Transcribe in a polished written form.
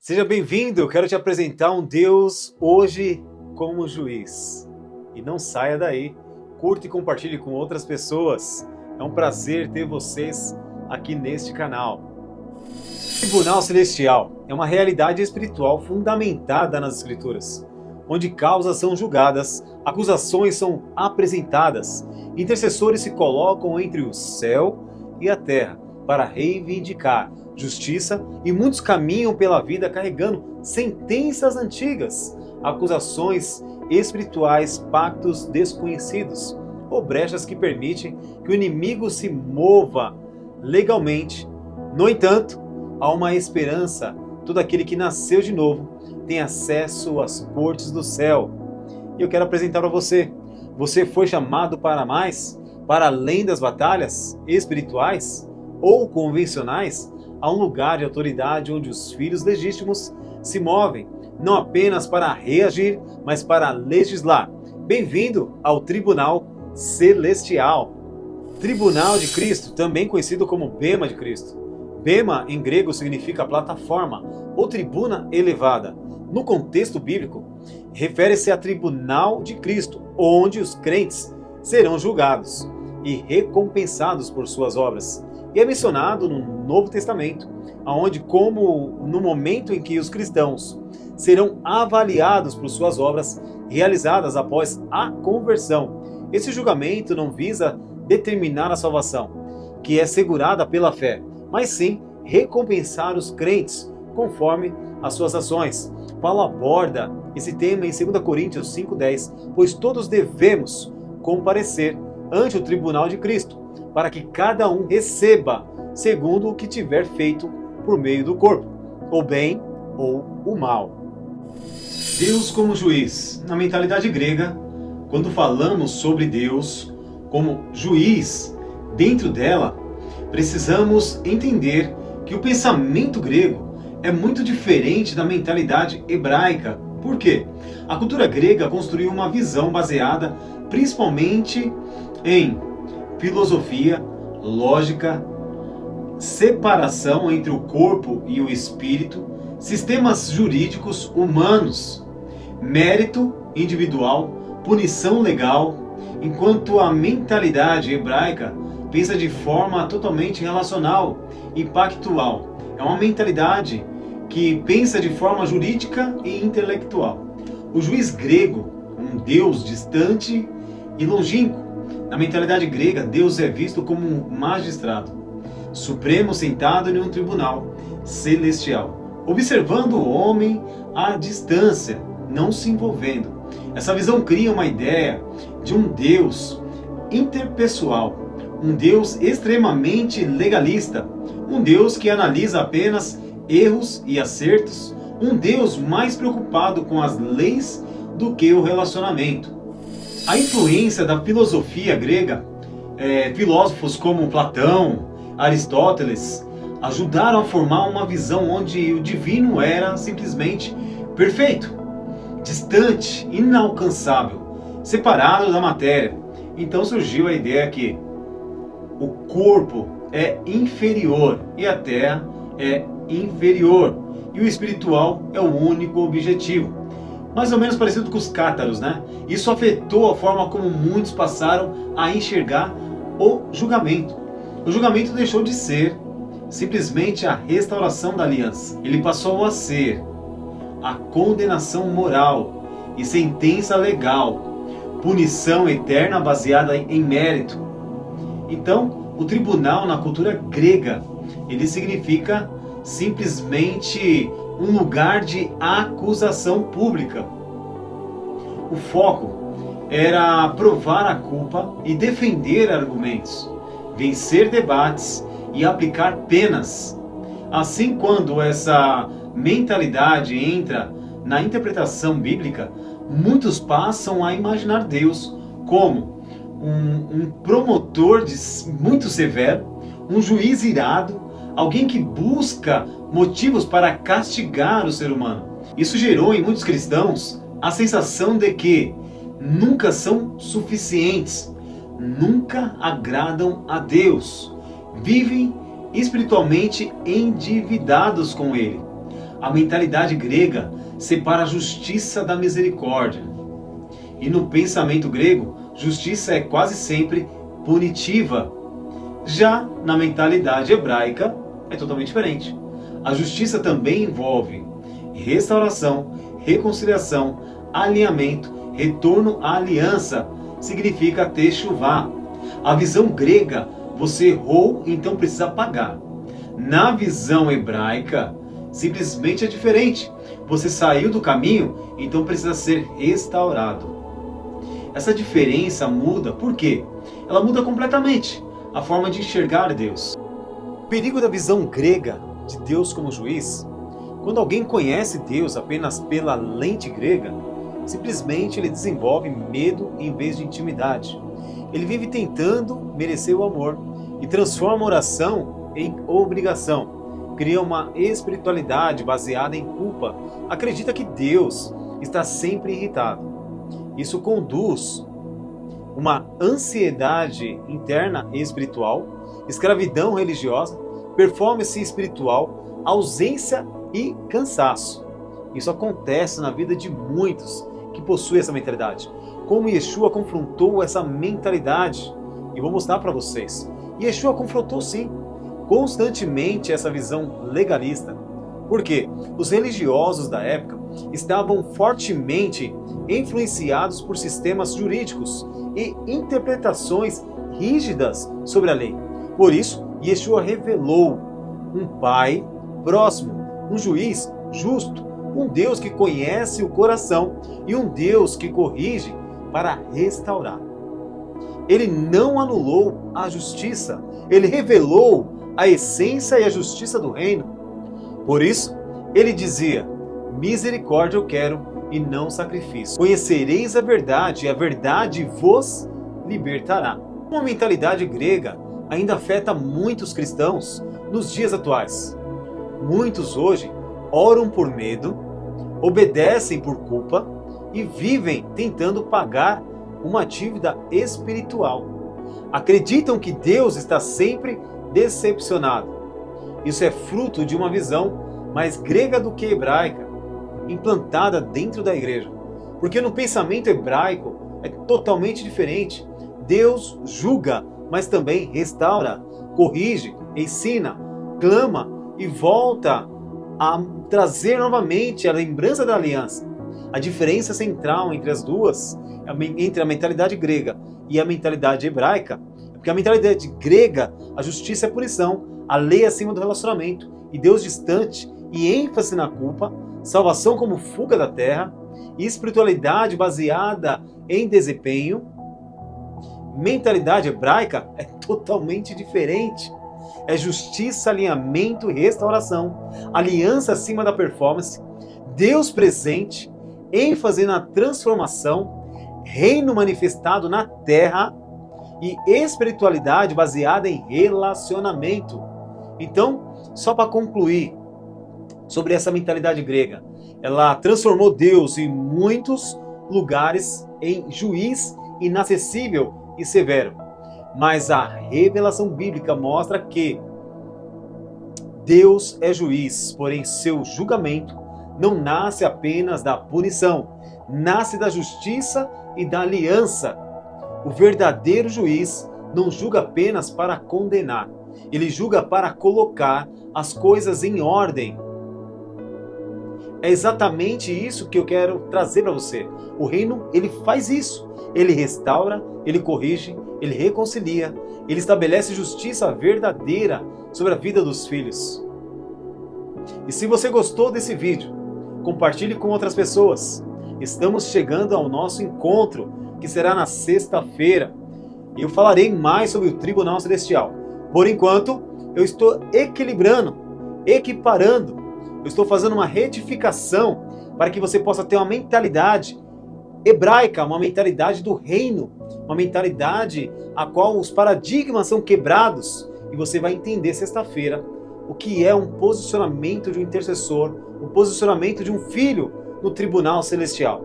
Seja bem-vindo, eu quero te apresentar um Deus hoje como juiz. E não saia daí, curta e compartilhe com outras pessoas. É um prazer ter vocês aqui neste canal. O Tribunal Celestial é uma realidade espiritual fundamentada nas Escrituras, onde causas são julgadas, acusações são apresentadas, intercessores se colocam entre o céu e a terra para reivindicar justiça, e muitos caminham pela vida carregando sentenças antigas, acusações espirituais, pactos desconhecidos ou brechas que permitem que o inimigo se mova legalmente. No entanto, há uma esperança: todo aquele que nasceu de novo tem acesso às cortes do céu. E eu quero apresentar para você: você foi chamado para mais, para além das batalhas espirituais ou convencionais. Há um lugar de autoridade onde os filhos legítimos se movem, não apenas para reagir, mas para legislar. Bem-vindo ao Tribunal Celestial. Tribunal de Cristo, também conhecido como Bema de Cristo. Bema em grego significa plataforma ou tribuna elevada. No contexto bíblico, refere-se a Tribunal de Cristo, onde os crentes serão julgados e recompensados por suas obras. E é mencionado no Novo Testamento, onde, como no momento em que os cristãos serão avaliados por suas obras realizadas após a conversão. Esse julgamento não visa determinar a salvação, que é segurada pela fé, mas sim recompensar os crentes conforme as suas ações. Paulo aborda esse tema em 2 Coríntios 5:10, pois todos devemos comparecer ante o tribunal de Cristo, para que cada um receba segundo o que tiver feito por meio do corpo, o bem ou o mal. Deus como juiz. Na mentalidade grega, quando falamos sobre Deus como juiz, dentro dela, precisamos entender que o pensamento grego é muito diferente da mentalidade hebraica. Por quê? A cultura grega construiu uma visão baseada principalmente em filosofia, lógica, separação entre o corpo e o espírito, sistemas jurídicos humanos, mérito individual, punição legal, enquanto a mentalidade hebraica pensa de forma totalmente relacional e pactual. É uma mentalidade que pensa de forma jurídica e intelectual. O juiz grego, um deus distante e longínquo. Na mentalidade grega, Deus é visto como um magistrado supremo sentado em um tribunal celestial, observando o homem à distância, não se envolvendo. Essa visão cria uma ideia de um Deus interpessoal, um Deus extremamente legalista, um Deus que analisa apenas erros e acertos, um Deus mais preocupado com as leis do que o relacionamento. A influência da filosofia grega, filósofos como Platão, Aristóteles, ajudaram a formar uma visão onde o divino era simplesmente perfeito, distante, inalcançável, separado da matéria. Então surgiu a ideia que o corpo é inferior e a terra é inferior, e o espiritual é o único objetivo. Mais ou menos parecido com os cátaros, né? Isso afetou a forma como muitos passaram a enxergar o julgamento. O julgamento deixou de ser simplesmente a restauração da aliança. Ele passou a ser a condenação moral e sentença legal, punição eterna baseada em mérito. Então, o tribunal na cultura grega, ele significa simplesmente um lugar de acusação pública. O foco era provar a culpa e defender argumentos, vencer debates e aplicar penas. Assim, quando essa mentalidade entra na interpretação bíblica, muitos passam a imaginar Deus como um promotor muito severo, um juiz irado, alguém que busca motivos para castigar o ser humano. Isso gerou em muitos cristãos a sensação de que nunca são suficientes, nunca agradam a Deus, vivem espiritualmente endividados com Ele. A mentalidade grega separa a justiça da misericórdia. E no pensamento grego, justiça é quase sempre punitiva. Já na mentalidade hebraica, é totalmente diferente. A justiça também envolve restauração, reconciliação, alinhamento, retorno à aliança. Significa techuvá. A visão grega, você errou, então precisa pagar. Na visão hebraica, simplesmente é diferente. Você saiu do caminho, então precisa ser restaurado. Essa diferença muda, por quê? Ela muda completamente a forma de enxergar Deus. O perigo da visão grega de Deus como juiz, quando alguém conhece Deus apenas pela lente grega, simplesmente ele desenvolve medo em vez de intimidade. Ele vive tentando merecer o amor e transforma a oração em obrigação. Cria uma espiritualidade baseada em culpa. Acredita que Deus está sempre irritado. Isso conduz uma ansiedade interna e espiritual, escravidão religiosa, performance espiritual, ausência e cansaço. Isso acontece na vida de muitos que possuem essa mentalidade. Como Yeshua confrontou essa mentalidade? E vou mostrar para vocês. Yeshua confrontou sim, constantemente essa visão legalista. Por quê? Os religiosos da época estavam fortemente influenciados por sistemas jurídicos e interpretações rígidas sobre a lei. Por isso, Yeshua revelou um pai próximo, um juiz justo, um Deus que conhece o coração e um Deus que corrige para restaurar. Ele não anulou a justiça, ele revelou a essência e a justiça do reino. Por isso, ele dizia: misericórdia eu quero e não sacrifício. Conhecereis a verdade e a verdade vos libertará. Uma mentalidade grega ainda afeta muitos cristãos nos dias atuais. Muitos hoje oram por medo, obedecem por culpa e vivem tentando pagar uma dívida espiritual. Acreditam que Deus está sempre decepcionado. Isso é fruto de uma visão mais grega do que hebraica, implantada dentro da igreja. Porque no pensamento hebraico é totalmente diferente. Deus julga, mas também restaura, corrige, ensina, clama e volta a trazer novamente a lembrança da aliança. A diferença central entre as duas, entre a mentalidade grega e a mentalidade hebraica, é porque a mentalidade grega, a justiça é punição, a lei é acima do relacionamento, e Deus distante e ênfase na culpa, salvação como fuga da terra, e espiritualidade baseada em desempenho. Mentalidade hebraica é totalmente diferente. É justiça, alinhamento e restauração, aliança acima da performance, Deus presente, ênfase na transformação, reino manifestado na terra e espiritualidade baseada em relacionamento. Então, só para concluir sobre essa mentalidade grega, ela transformou Deus em muitos lugares em juiz inacessível e severo. Mas a revelação bíblica mostra que Deus é juiz, porém seu julgamento não nasce apenas da punição, nasce da justiça e da aliança. O verdadeiro juiz não julga apenas para condenar, ele julga para colocar as coisas em ordem. É exatamente isso que eu quero trazer para você. O reino, ele faz isso. Ele restaura, ele corrige, ele reconcilia, ele estabelece justiça verdadeira sobre a vida dos filhos. E se você gostou desse vídeo, compartilhe com outras pessoas. Estamos chegando ao nosso encontro, que será na sexta-feira. Eu falarei mais sobre o Tribunal Celestial. Por enquanto, eu estou equilibrando, equiparando, eu estou fazendo uma retificação para que você possa ter uma mentalidade hebraica, uma mentalidade do reino, uma mentalidade a qual os paradigmas são quebrados, e você vai entender sexta-feira o que é um posicionamento de um intercessor, o posicionamento de um filho no tribunal celestial.